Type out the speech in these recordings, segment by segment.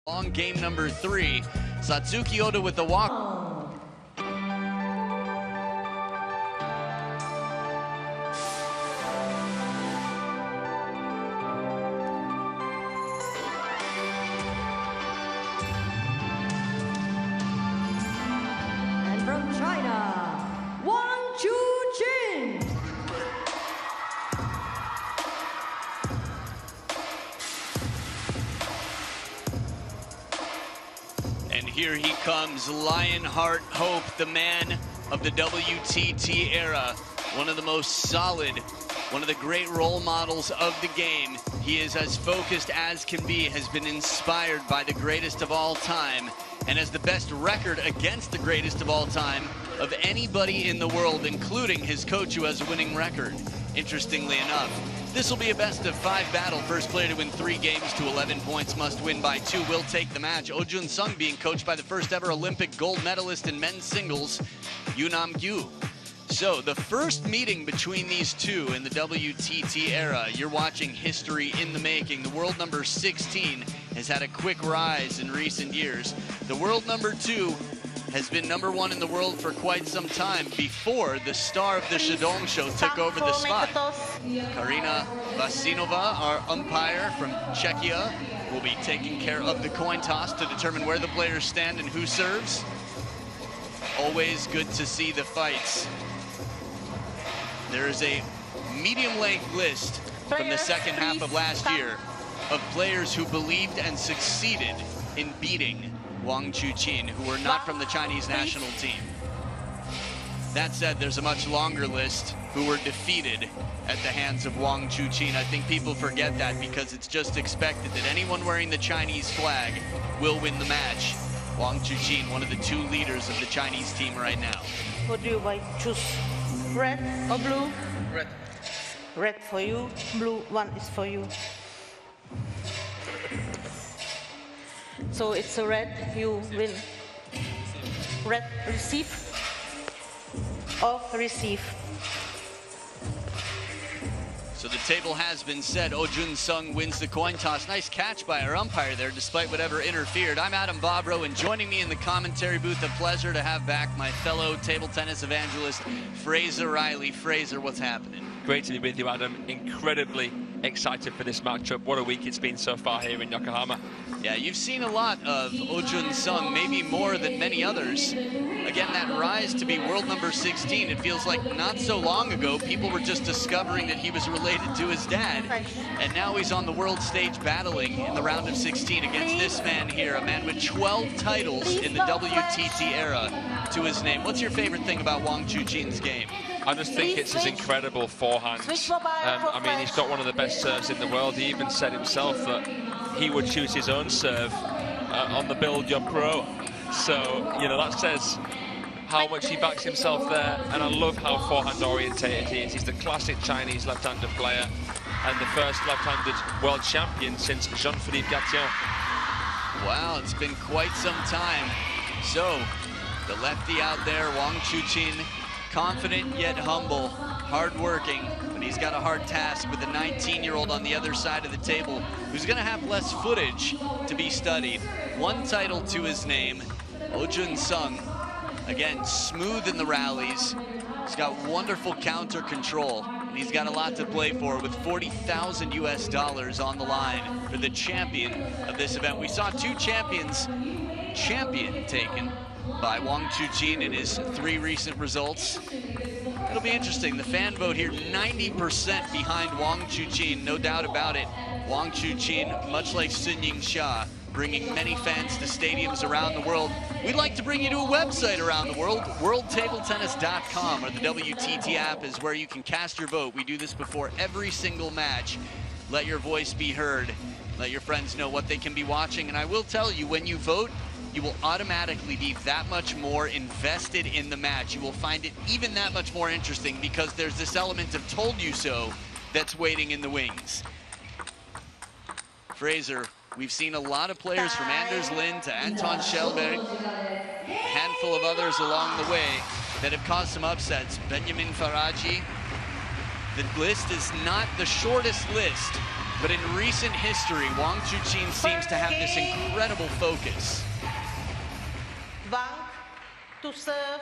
Long game number 3. Satsuki Oda with the walk. And from China, Wang Chu-Jin. And here he comes, Lionheart Hope, the man of the WTT era, one of the most solid, one of the great role models of the game. He is as focused as can be, has been inspired by the greatest of all time, and has the best record against the greatest of all time of anybody in the world, including his coach who has a winning record, interestingly enough. This will be a best-of-5 battle. First player to win 3 games to 11 points must win by 2 will take the match. Oh Jun-sung being coached by the first-ever Olympic gold medalist in men's singles, Yoonam Gyu. So the first meeting between these two in the WTT era, you're watching history in the making. The world number 16 has had a quick rise in recent years. The world number 2 has been number 1 in the world for quite some time before the star of the Shidong show took over the spot. Karina Vasinova, our umpire from Czechia, will be taking care of the coin toss to determine where the players stand and who serves. Always good to see the fights. There is a medium-length list from the second half of last year of players who believed and succeeded in beating Wang Chu-Jin, who were not from the Chinese national team. That said, there's a much longer list who were defeated at the hands of Wang Chu-Jin. I think people forget that because it's just expected that anyone wearing the Chinese flag will win the match. Wang Chu-Jin, one of the 2 leaders of the Chinese team right now. What do you buy? Choose red or blue? Red. Red for you, blue one is for you. So it's a red, you win. Red, receive or receive. So the table has been set. Oh Jun-sung wins the coin toss. Nice catch by our umpire there, despite whatever interfered. I'm Adam Bobrow, and joining me in the commentary booth, a pleasure to have back my fellow table tennis evangelist, Fraser Riley. Fraser, what's happening? Great to be with you, Adam. Incredibly excited for this matchup. What a week it's been so far here in Yokohama. Yeah, you've seen a lot of Oh Jun-sung, maybe more than many others. Again, that rise to be world number 16, it feels like not so long ago, people were just discovering that he was related to his dad. And now he's on the world stage battling in the round of 16 against this man here, a man with 12 titles in the WTT era to his name. What's your favorite thing about Wang Chu-Jin's game? I just think it's his incredible forehand. I mean, he's got one of the best serves in the world. He even said himself that he would choose his own serve on the Build Your Pro. So, you know, that says how much he backs himself there. And I love how forehand orientated he is. He's the classic Chinese left-handed player and the first left-handed world champion since Jean-Philippe Gatien. Wow, it's been quite some time. So, the lefty out there, Wang Chu-Jin, confident yet humble, hard-working, but he's got a hard task with a 19-year-old on the other side of the table who's going to have less footage to be studied. 1 title to his name, Oh Jun-sung. Again, smooth in the rallies. He's got wonderful counter control, and he's got a lot to play for with $40,000 US on the line for the champion of this event. We saw 2 champion taken by Wang Chu-Jin in his 3 recent results. It'll be interesting. The fan vote here, 90% behind Wang Chu-Jin, no doubt about it. Wang Chu-Jin, much like Sun Ying-sha, bringing many fans to stadiums around the world. We'd like to bring you to a website around the world, worldtabletennis.com, or the WTT app is where you can cast your vote. We do this before every single match. Let your voice be heard. Let your friends know what they can be watching. And I will tell you, when you vote, you will automatically be that much more invested in the match. You will find it even that much more interesting because there's this element of told you so that's waiting in the wings. Fraser, we've seen a lot of players from Anders Lind to Anton Schellberg, a handful of others along the way that have caused some upsets. Benjamin Faraji. The list is not the shortest list But in recent history, Wang Chuqin seems to have this incredible focus. Wang to serve.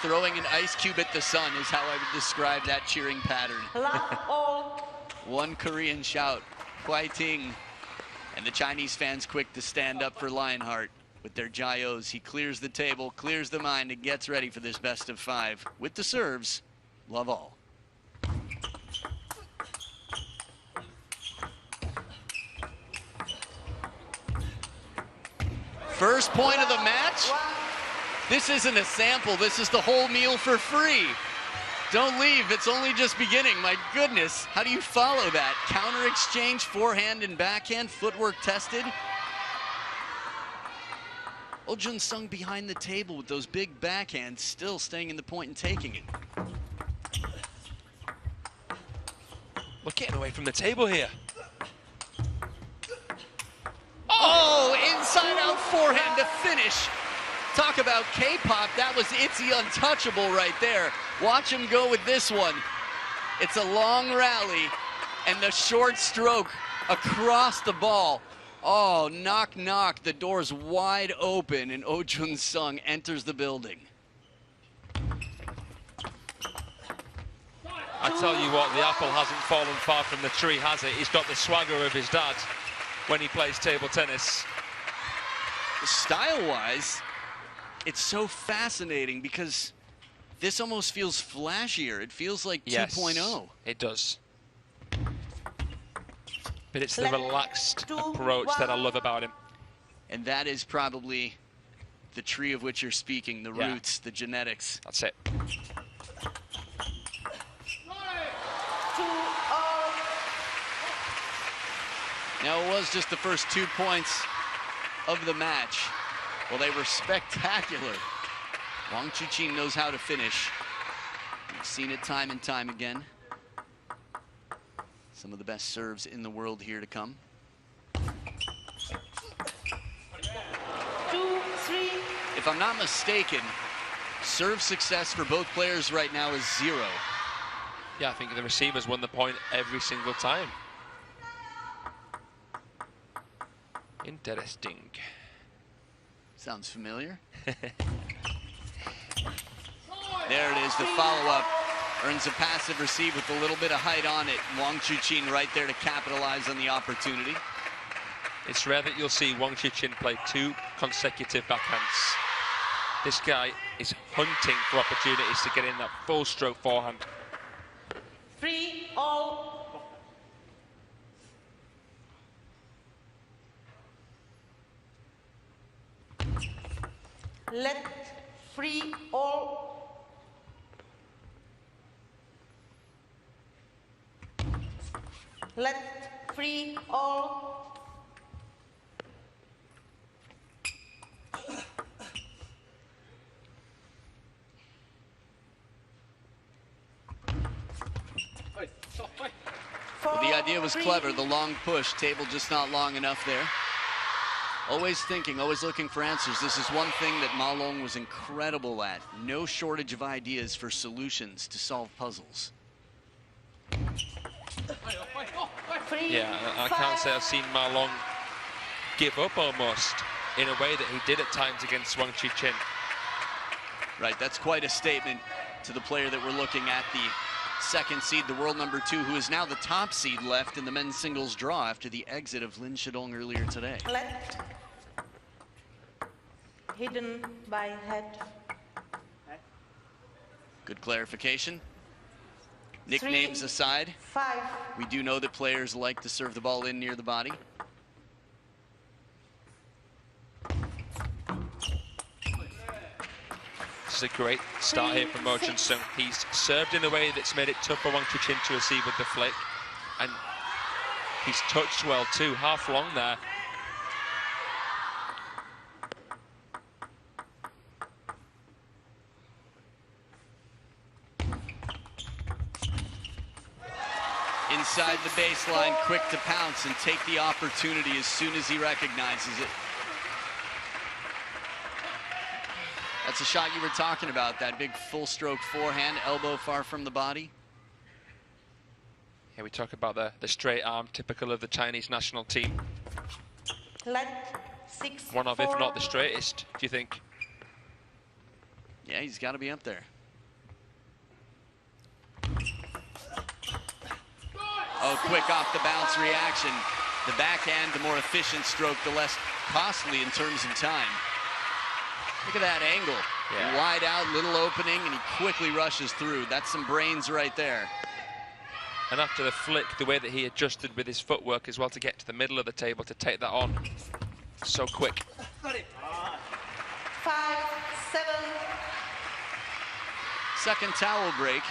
Throwing an ice cube at the sun is how I would describe that cheering pattern. Love all. One Korean shout, Huai Ting. And the Chinese fans quick to stand up for Lionheart with their Jaios. He clears the table, clears the mind, and gets ready for this best of 5. With the serves, love all. First point of the match. This isn't a sample, this is the whole meal for free. Don't leave, it's only just beginning. My goodness, how do you follow that? Counter exchange, forehand and backhand, footwork tested. Oh Jun-sung behind the table with those big backhands, still staying in the point and taking it. We're getting away from the table here. Oh, inside out forehand to finish. Talk about K-pop, that was Itzy untouchable right there. Watch him go with this one. It's a long rally and the short stroke across the ball. Oh, knock, knock, the door's wide open and Oh Jun-sung enters the building. I tell you what, the apple hasn't fallen far from the tree, has it? He's got the swagger of his dad when he plays table tennis. Style-wise, it's so fascinating because this almost feels flashier. It feels like 2.0. It does. But it's the relaxed approach that I love about him. And that is probably the tree of which you're speaking, the roots, the genetics. That's it. Now, it was just the first 2 points of the match. Well, they were spectacular. Wang Chuqin knows how to finish. We've seen it time and time again. Some of the best serves in the world here to come. 2, 3. If I'm not mistaken, serve success for both players right now is 0. Yeah, I think the receivers won the point every single time. Interesting. Sounds familiar. There it is, the follow-up. Earns a passive receive with a little bit of height on it. Wang Chuqin right there to capitalize on the opportunity. It's rare that you'll see Wang Chuqin play 2 consecutive backhands. This guy is hunting for opportunities to get in that full stroke forehand. 3 all. Let 3 all. Let 3 all. Well, the idea was clever, the long push, table just not long enough there. Always thinking, always looking for answers. This is one thing that Ma Long was incredible at. No shortage of ideas for solutions to solve puzzles. Yeah, I can't say I've seen Ma Long give up almost in a way that he did at times against Wang Chuqin. Right, that's quite a statement to the player that we're looking at, the second seed, the world number 2, who is now the top seed left in the men's singles draw after the exit of Lin Shidong earlier today. Left. Hidden by head. Good clarification. Nicknames aside, 5. we do know that players like to serve the ball in near the body. This is a great start here from Mo Jun-sung. He's served in a way that's made it tough for Wang Chuqin to receive with the flick. And he's touched well too, half long there. Inside the baseline, quick to pounce and take the opportunity as soon as he recognizes it. That's a shot you were talking about, that big full stroke forehand, elbow far from the body. Yeah, we talk about the straight arm, typical of the Chinese national team. Left 6, One of, 4. if not the straightest, do you think? Yeah, he's got to be up there. Oh, quick off the bounce reaction. The backhand, the more efficient stroke, the less costly in terms of time. Look at that angle. Yeah. Wide out, little opening, and he quickly rushes through. That's some brains right there. And after the flick, the way that he adjusted with his footwork as well to get to the middle of the table to take that on. So quick. 5, 7. Second towel break.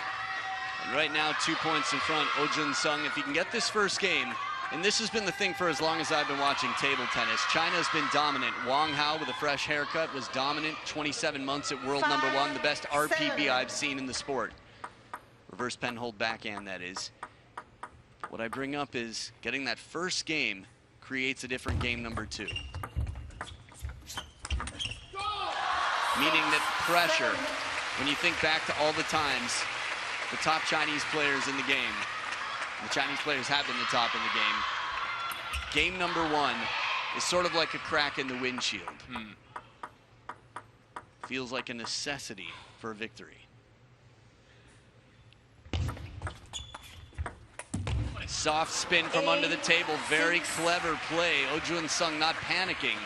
And right now, 2 points in front, Oh Jun-sung. If he can get this first game, and this has been the thing for as long as I've been watching table tennis, China's been dominant. Wang Hao with a fresh haircut was dominant, 27 months at world number 1, the best RPB I've seen in the sport. Reverse pen hold backhand, that is. What I bring up is getting that first game creates a different game number 2. Meaning that pressure, when you think back to all the times the top Chinese players in the game, the Chinese players have been the top in the game, game number 1 is sort of like a crack in the windshield. Feels like a necessity for a victory. Soft spin from under the table, very clever play. Oh Jun-sung not panicking,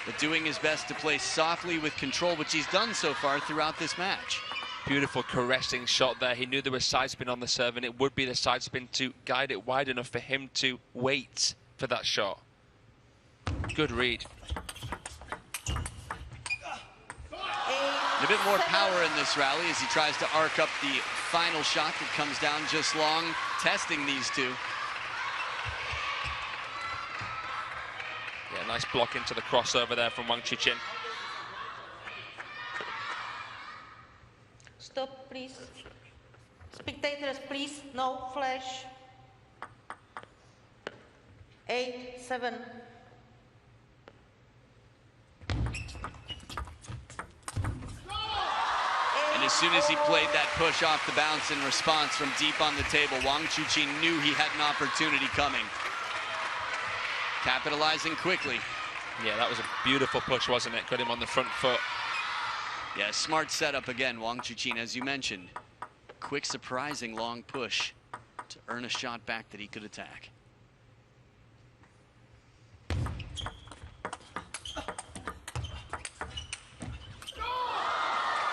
but doing his best to play softly with control, which he's done so far throughout this match. Beautiful caressing shot there. He knew there was side spin on the serve, and it would be the side spin to guide it wide enough for him to wait for that shot. Good read. And a bit more power in this rally as he tries to arc up the final shot that comes down just long, testing these two. Yeah, nice block into the crossover there from Wang Chuqin. Stop, please. Spectators, please, no flash. 8, 7. And as soon as he played that push off the bounce in response from deep on the table, Wang Chuqin knew he had an opportunity coming. Capitalizing quickly. Yeah, that was a beautiful push, wasn't it? Got him on the front foot. Yeah, smart setup again, Wang Chuqin, as you mentioned. Quick, surprising long push to earn a shot back that he could attack.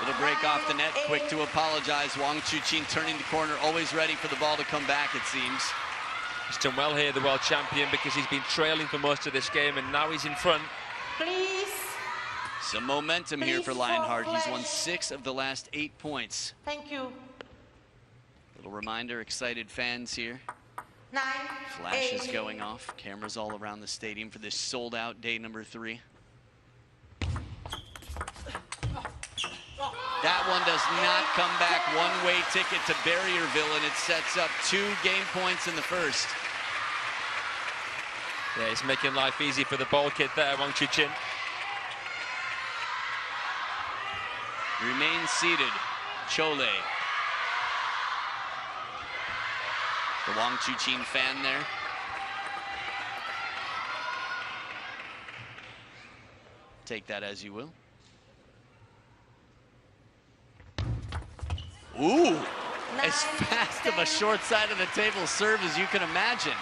Little break off the net, quick to apologize. Wang Chuqin turning the corner, always ready for the ball to come back, it seems. He's done well here, the world champion, because he's been trailing for most of this game, and now he's in front. Please. Some momentum here for Lionheart. He's won 6 of the last 8 points. Thank you. Little reminder, excited fans here. 9, Flashes 8. going off, cameras all around the stadium for this sold-out day number 3. That one does not come back. One-way ticket to Barrierville, and it sets up 2 game points in the first. Yeah, he's making life easy for the ball kid there, Wang Chuqin. Remains seated, Chole. The Wang Chuqin fan there. Take that as you will. Ooh, as fast of a short side of the table serve as you can imagine.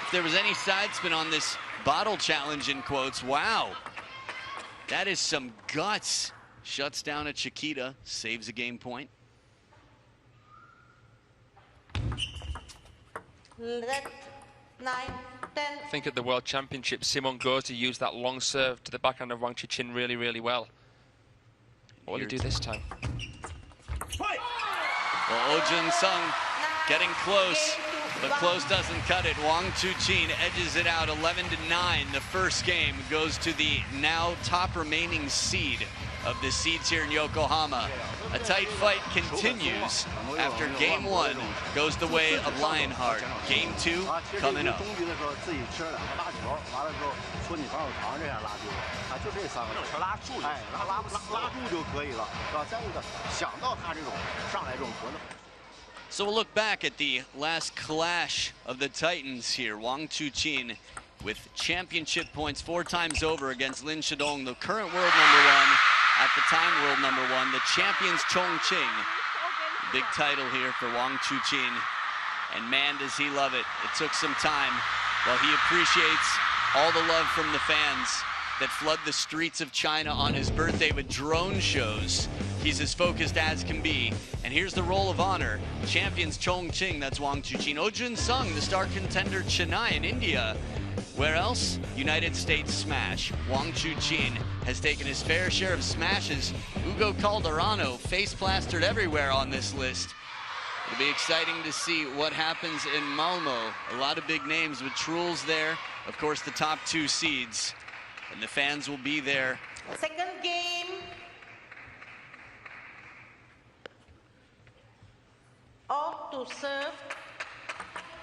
If there was any side spin on this bottle challenge in quotes, wow. That is some guts. Shuts down a Chiquita, saves a game point. Left 9, 10. I think at the World Championship, Simon Gauzy used that long serve to the backhand of Wang Chuqin really, really well. What will he do this time? Well, Oh Jun-sung getting close, but close doesn't cut it. Wang Chuqin edges it out 11-9. The first game goes to the now top remaining seed of the seeds here in Yokohama. A tight fight continues after game 1 goes the way of Lionheart. Game 2 coming up. So we'll look back at the last clash of the Titans here. Wang Chuqin with championship points 4 times over against Lin Shidong, the current world #1, at the time world #1, the champions Chongqing. Big title here for Wang Chuqin, and man does he love it. It took some time. While he appreciates all the love from the fans that flood the streets of China on his birthday with drone shows, he's as focused as can be. And here's the roll of honor. Champions Chongqing, that's Wang Chuqin. Oh Jun-sung, the star contender Chennai in India. Where else? United States smash. Wang Chuqin has taken his fair share of smashes. Hugo Calderano face plastered everywhere on this list. It'll be exciting to see what happens in Malmo. A lot of big names with Truls there. Of course, the top 2 seeds. And the fans will be there. Second game. All to serve.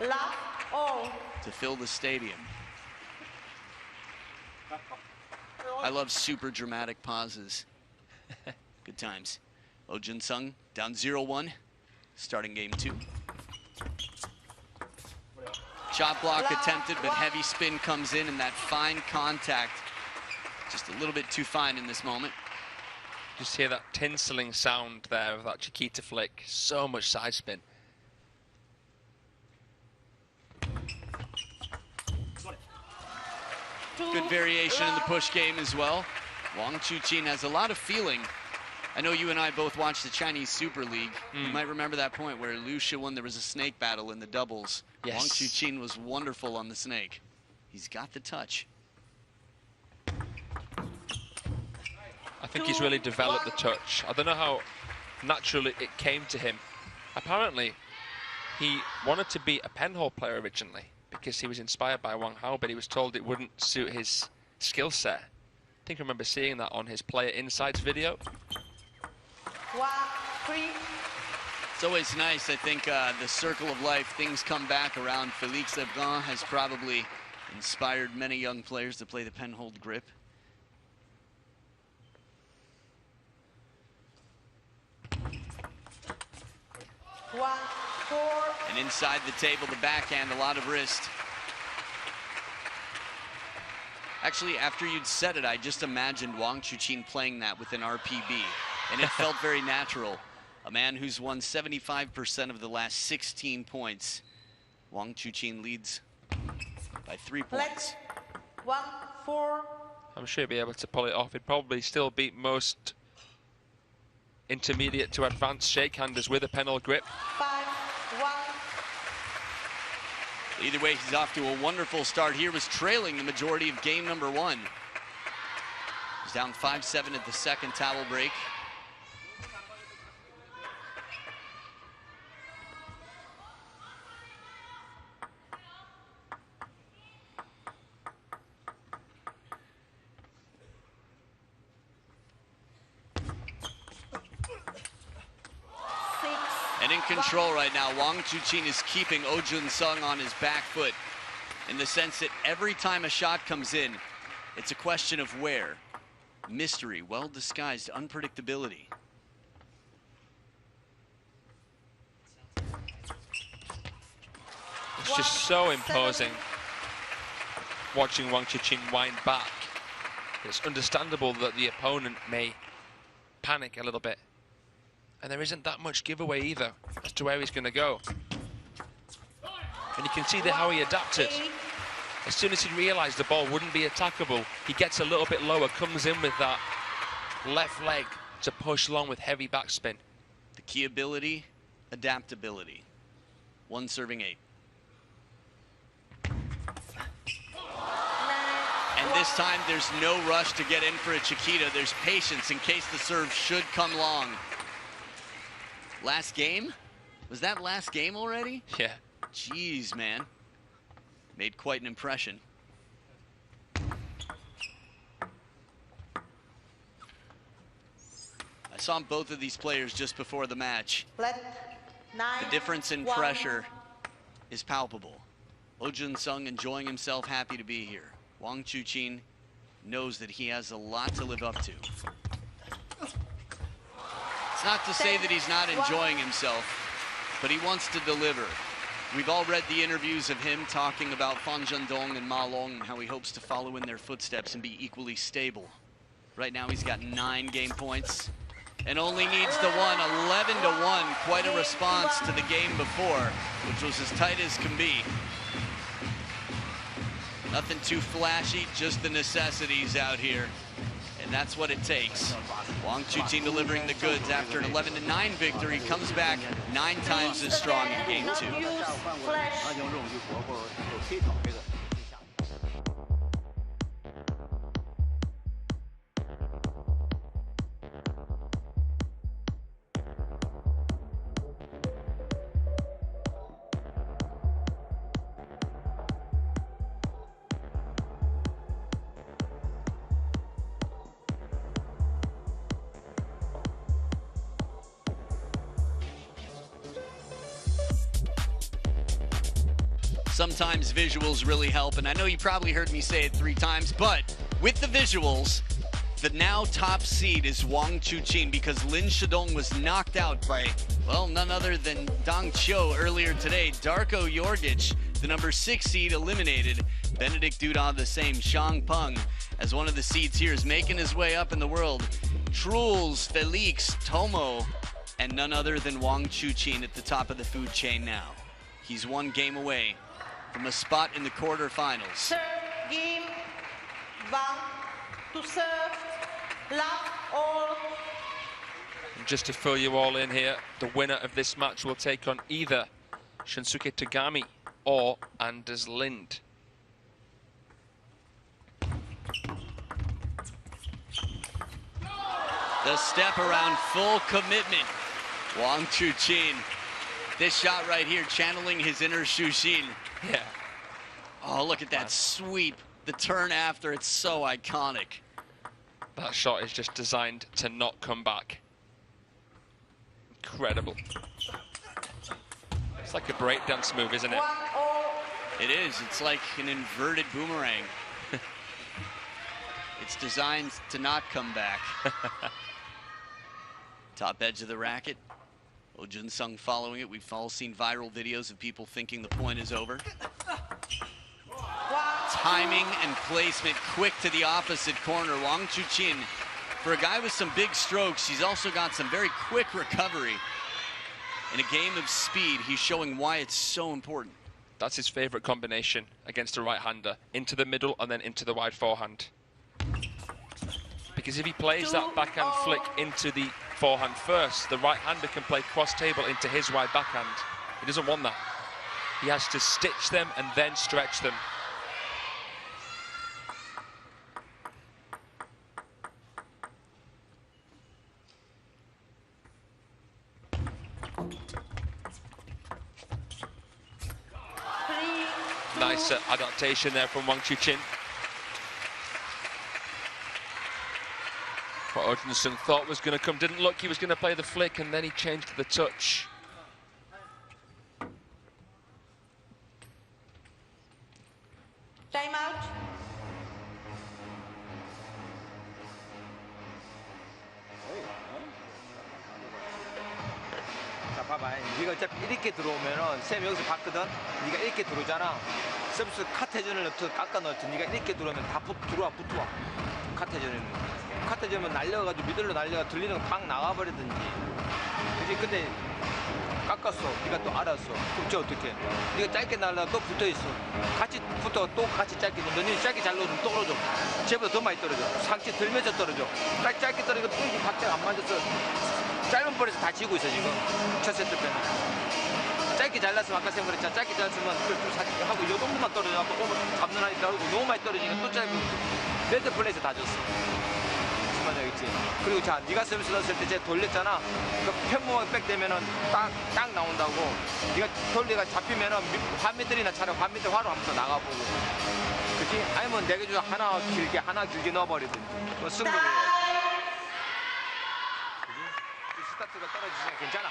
Love all. To fill the stadium. I love super dramatic pauses. Good times. Oh Jun-sung down 0-1, starting game 2. Shot block attempted, but heavy spin comes in, and that fine contact, just a little bit too fine in this moment. Just hear that tinseling sound there of that Chiquita flick. So much side spin. Good variation in the push game as well. Wang Chuqin has a lot of feeling. I know you and I both watched the Chinese Super League. You might remember that point where Liu Shiwen, there was a snake battle in the doubles. Yes. Wang Chuqin was wonderful on the snake. He's got the touch. I think he's really developed the touch. I don't know how naturally it came to him. Apparently, he wanted to be a penhole player originally because he was inspired by Wang Hao, but he was told it wouldn't suit his skill set. I think I remember seeing that on his Player Insights video. 1-3. It's always nice, I think, the circle of life, things come back around. Felix Lebrun has probably inspired many young players to play the penhold grip. And inside the table, the backhand, a lot of wrist. Actually, after you'd said it, I just imagined Wang Chuqin playing that with an RPB, and it felt very natural. A man who's won 75% of the last 16 points. Wang Chuqin leads by 3 points. 1-4. I'm sure he'll be able to pull it off. He'd probably still beat most intermediate to advanced shakehanders with a penhole grip. 5-1. Either way, he's off to a wonderful start here. Was trailing the majority of game #1. He's down 5-7 at the second towel break. And in control right now, Wang Chuqin is keeping Oh Jun-sung on his back foot, in the sense that every time a shot comes in, it's a question of where. Mystery, well-disguised unpredictability. It's just so imposing watching Wang Chuqin wind back. It's understandable that the opponent may panic a little bit. And there isn't that much giveaway either as to where he's going to go. And you can see how he adapted. As soon as he realized the ball wouldn't be attackable, he gets a little bit lower, comes in with that left leg to push along with heavy backspin. The key ability, adaptability. 1 serving 8. And this time there's no rush to get in for a Chiquita. There's patience in case the serve should come long. Last game? Was that last game already? Yeah. Jeez, man. Made quite an impression. I saw both of these players just before the match. The difference in pressure is palpable. Oh Jun-sung enjoying himself, happy to be here. Wang Chuqin knows that he has a lot to live up to. It's not to say that he's not enjoying himself, but he wants to deliver. We've all read the interviews of him talking about Fan Zhendong and Ma Long and how he hopes to follow in their footsteps and be equally stable. Right now he's got 9 game points and only needs the one, 11-1. Quite a response to the game before, which was as tight as can be. Nothing too flashy, just the necessities out here. And that's what it takes. Wang Chuqin delivering the goods after an 11-9 victory, comes back 9 times as strong in game 2. Sometimes visuals really help, and I know you probably heard me say it 3 times, but with the visuals, the now top seed is Wang Chuqin because Lin Shidong was knocked out by, well, none other than Dong Cho earlier today. Darko Jorgic, the number 6 seed, eliminated. Benedict Duda the same. Shang Peng, as one of the seeds here, is making his way up in the world. Truls, Felix, Tomo, and none other than Wang Chuqin at the top of the food chain now. He's 1 game away from a spot in the quarterfinals. Serve, game, Wang to serve, love all. And just to fill you all in here, the winner of this match will take on either Shunsuke Tagami or Anders Lind. The step around, full commitment. Wang Chuqin. This shot right here, channeling his inner Shushin. Yeah. Oh, look at that sweep. The turn after, it's so iconic. That shot is just designed to not come back. Incredible. It's like a breakdance move, isn't it? It is. It's like an inverted boomerang. It's designed to not come back. Top edge of the racket. Oh Jun-sung following it. We've all seen viral videos of people thinking the point is over. Timing and placement quick to the opposite corner. Wang Chuqin, for a guy with some big strokes, he's also got some very quick recovery. In a game of speed, he's showing why it's so important. That's his favorite combination against a right-hander. Into the middle and then into the wide forehand. Because if he plays that backhand flick into the forehand first, the right-hander can play cross-table into his wide backhand. He doesn't want that. He has to stitch them and then stretch them. Nice adaptation there from Wang Chuqin. What Oh Jun-sung thought was going to come, didn't look, he was going to play the flick and then he changed to the touch. Time out. 자, 봐봐. 네가 어차피 이렇게 들어오면은 쌤 여기서 봤거든. 네가 이렇게 들어오잖아. 서비스 카테전을 깎아 넣었지. 네가 이렇게 들어오면 다 들어와 붙어와. 카테전은 날려가지고 미들로 날려가 들리는 거 빵 나가버리든지. 그지? 근데 깎았어. 네가 또 알았어. 그럼 저 어떻게? 네가 짧게 날라 또 붙어 있어. 같이 붙어 또 같이 짧게. 너는 짧게 잘 넣으면 떨어져. 쟤보다 더 많이 떨어져. 상체 들면서 떨어져. 짧게 떨어지고 또 이게 박자가 안 맞아서 짧은 볼에서 다 지고 있어 지금. 첫 세트 때는. 짧게 잘랐으면 아까 쌤 그랬잖아. 짧게 잘랐으면 그 하고 요 정도만 떨어져갖고 오면 잡는 하니까 하고 너무 많이 떨어지니까 또 짧고 레드 플레이에서 다 줬어. 무슨 말이야 있지? 그리고 자 네가 서비스 넣었을 때 쟤 돌렸잖아. 그 편모가 백 되면은 딱 나온다고. 네가 돌리가 잡히면은 반미들이나 차라리 반미들 화로 한번 더 나가보고. 그치? 아니면 내게 줘 하나 길게 넣어버리든지. 뭐 승부를 해야지. 그지? 스타트가 떨어지면 괜찮아.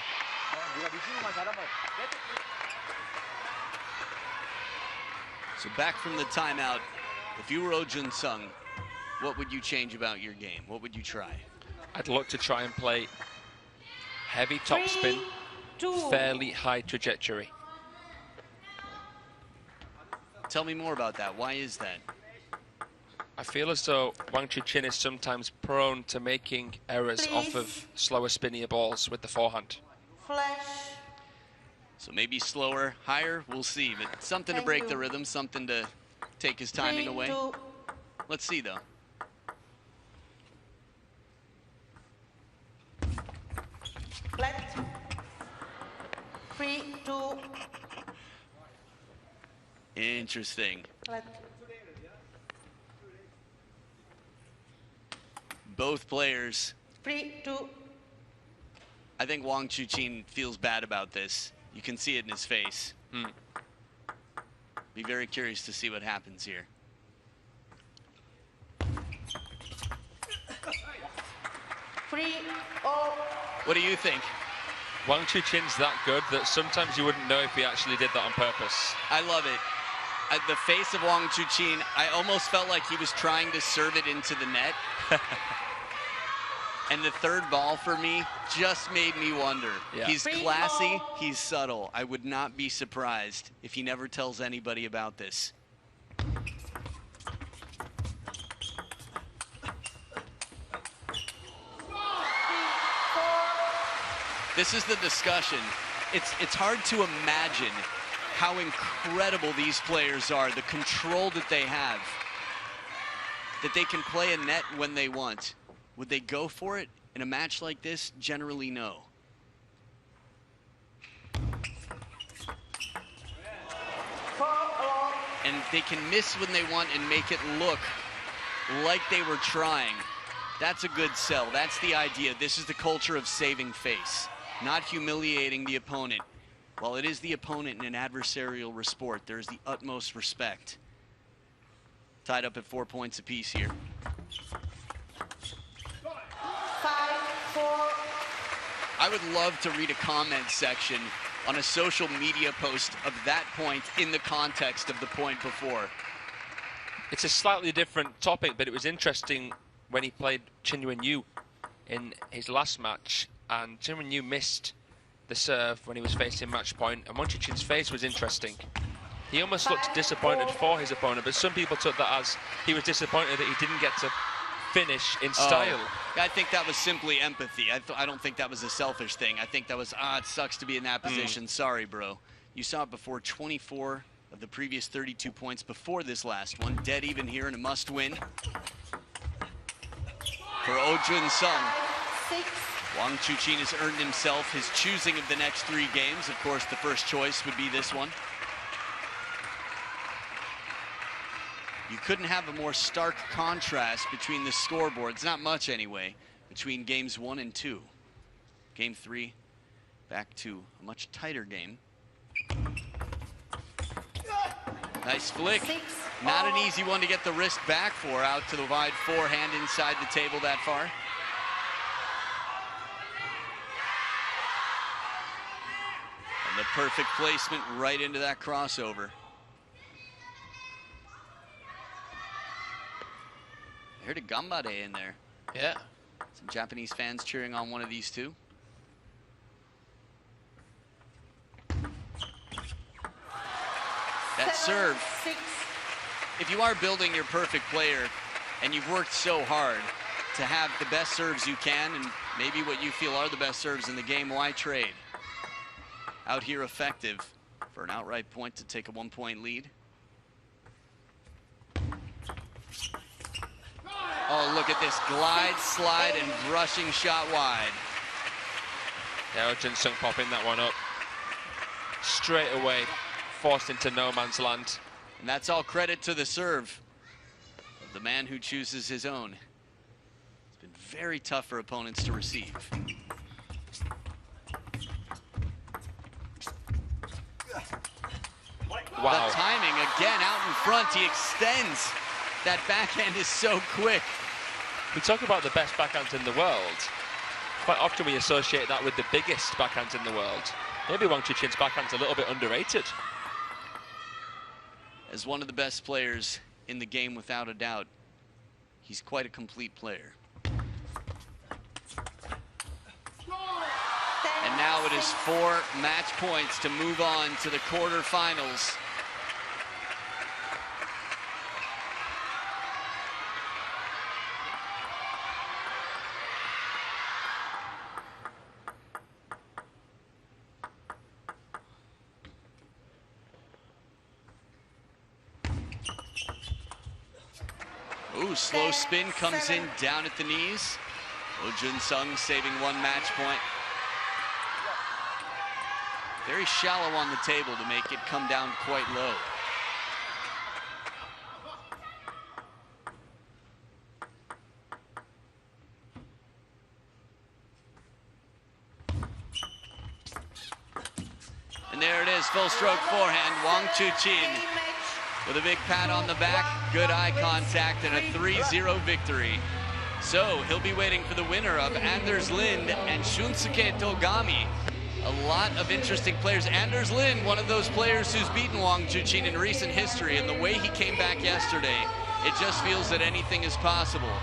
So back from the timeout, if you were Oh Jun-sung, what would you change about your game? What would you try? I'd look to try and play heavy topspin, fairly high trajectory. Tell me more about that. Why is that? I feel as though Wang Chuqin is sometimes prone to making errors off of slower, spinnier balls with the forehand. Flash. So maybe slower, higher, we'll see. But something to break the rhythm, something to take his timing away. Let's see, though. Flat. 3, 2. Interesting. Flat. Both players. 3, 2. I think Wang Chuqin feels bad about this. You can see it in his face. Be very curious to see what happens here. What do you think? Wang Chuqin's that good that sometimes you wouldn't know if he actually did that on purpose. I love it. The face of Wang Chuqin, I almost felt like he was trying to serve it into the net. And the third ball for me just made me wonder. Yeah. He's classy, he's subtle. I would not be surprised if he never tells anybody about this. This is the discussion. It's hard to imagine how incredible these players are, the control that they have, that they can play a net when they want. Would they go for it in a match like this? Generally, no. And they can miss when they want and make it look like they were trying. That's a good sell. That's the idea. This is the culture of saving face, not humiliating the opponent. While it is the opponent in an adversarial sport, there's the utmost respect. Tied up at 4 points apiece here. 5-4. I would love to read a comment section on a social media post of that point in the context of the point before. It's a slightly different topic, but it was interesting when he played Chin Wen-yu in his last match, and Chin Wen-yu missed the serve when he was facing match point, and Wang Chuqin's face was interesting. He almost looked disappointed for his opponent, but some people took that as he was disappointed that he didn't get to finish in style. I think that was simply empathy. I don't think that was a selfish thing. I think that was, it sucks to be in that position. Sorry, bro. You saw it before. 24 of the previous 32 points before this last one. Dead even here and a must-win for Oh Jun-sung. Wang Chuqin has earned himself his choosing of the next 3 games. Of course, the first choice would be this one. You couldn't have a more stark contrast between the scoreboards, not much anyway, between games 1 and 2. Game 3, back to a much tighter game. Nice flick. Not an easy one to get the wrist back for, out to the wide forehand inside the table that far. And the perfect placement right into that crossover. I heard a gambare in there. Yeah. Some Japanese fans cheering on one of these two. That serve. If you are building your perfect player and you've worked so hard to have the best serves you can and maybe what you feel are the best serves in the game, why trade? Out here effective for an outright point to take a 1-point lead. Oh, look at this glide, slide, and brushing shot wide. Yeah, Jun-sung popping that one up. Straight away, forced into no man's land. And that's all credit to the serve of the man who chooses his own. It's been very tough for opponents to receive. Wow. The timing again out in front. He extends. That backhand is so quick. We talk about the best backhands in the world. Quite often we associate that with the biggest backhands in the world. Maybe Wang Chuqin's backhand's a little bit underrated. As one of the best players in the game, without a doubt, he's quite a complete player. And now it is 4 match points to move on to the quarterfinals. Ooh, slow spin comes in down at the knees. Oh Jun-sung saving 1 match point. Very shallow on the table to make it come down quite low. And there it is, full stroke forehand. Wang Chuqin with a big pat on the back, good eye contact, and a 3-0 victory. So he'll be waiting for the winner of Anders Lind and Shunsuke Togami. A lot of interesting players. Anders Lind, one of those players who's beaten Wang Chuqin in recent history, and the way he came back yesterday, it just feels that anything is possible.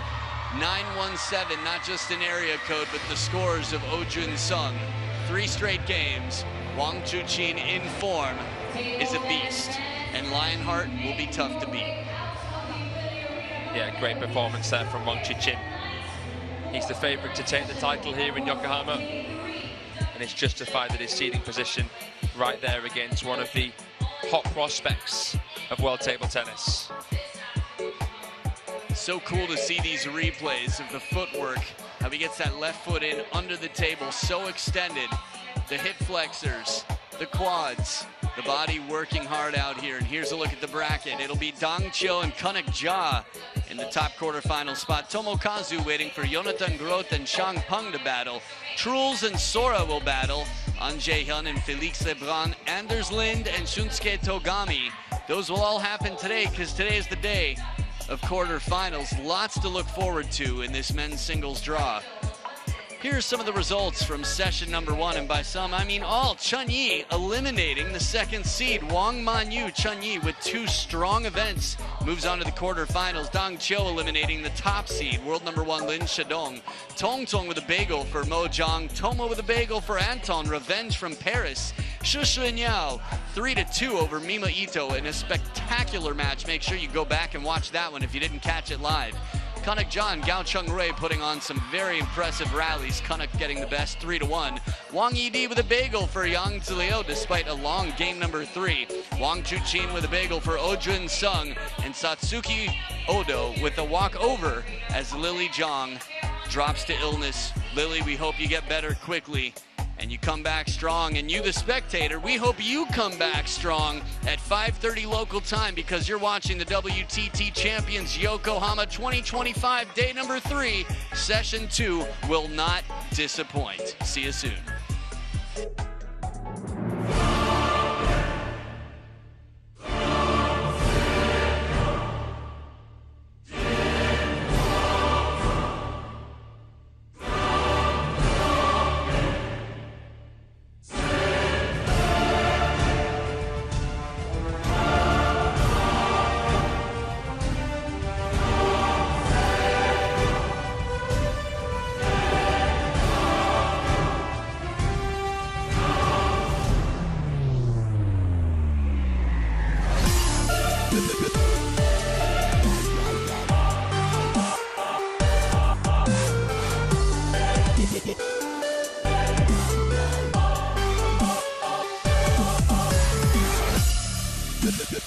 9-1-7, not just an area code, but the scores of Oh Jun-sung. 3 straight games. Wang Chuqin in form is a beast, and Lionheart will be tough to beat. Yeah, great performance there from Wang Chuqin. He's the favorite to take the title here in Yokohama, and it's justified that his seeding position right there against one of the hot prospects of world table tennis. So cool to see these replays of the footwork, how he gets that left foot in under the table, so extended. The hip flexors, the quads, the body working hard out here. And here's a look at the bracket. It'll be Dang Chio and Kanak Ja in the top quarterfinal spot. Tomokazu waiting for Jonathan Groth and Shang Peng to battle. Truls and Sora will battle. An Jae-hyun and Felix Lebrun, Anders Lind and Shunsuke Togami. Those will all happen today, because today is the day of quarterfinals. Lots to look forward to in this men's singles draw. Here's some of the results from session number 1, and by some I mean all. Chun Yi eliminating the 2nd seed. Wang Man-yu, Chun Yi with 2 strong events moves on to the quarterfinals. Dang Chio eliminating the top seed, world number 1 Lin Shadong. Tong Tong with a bagel for Mo Zhang. Toma with a bagel for Anton. Revenge from Paris. Shu Xuanyao 3-2 over Mima Ito in a spectacular match. Make sure you go back and watch that one if you didn't catch it live. Kanak John, Gao Chung-Rui putting on some very impressive rallies. Kanak getting the best 3-1. Wang Yidi with a bagel for Yang Zilio despite a long game number 3. Wang Chuqin with a bagel for Oh Jun-sung, and Satsuki Odo with the walkover as Lily Zhang drops to illness. Lily, we hope you get better quickly and you come back strong. And you, the spectator, we hope you come back strong at 5:30 local time, because you're watching the WTT Champions Yokohama 2025, day number 3. Session 2 will not disappoint. See you soon. The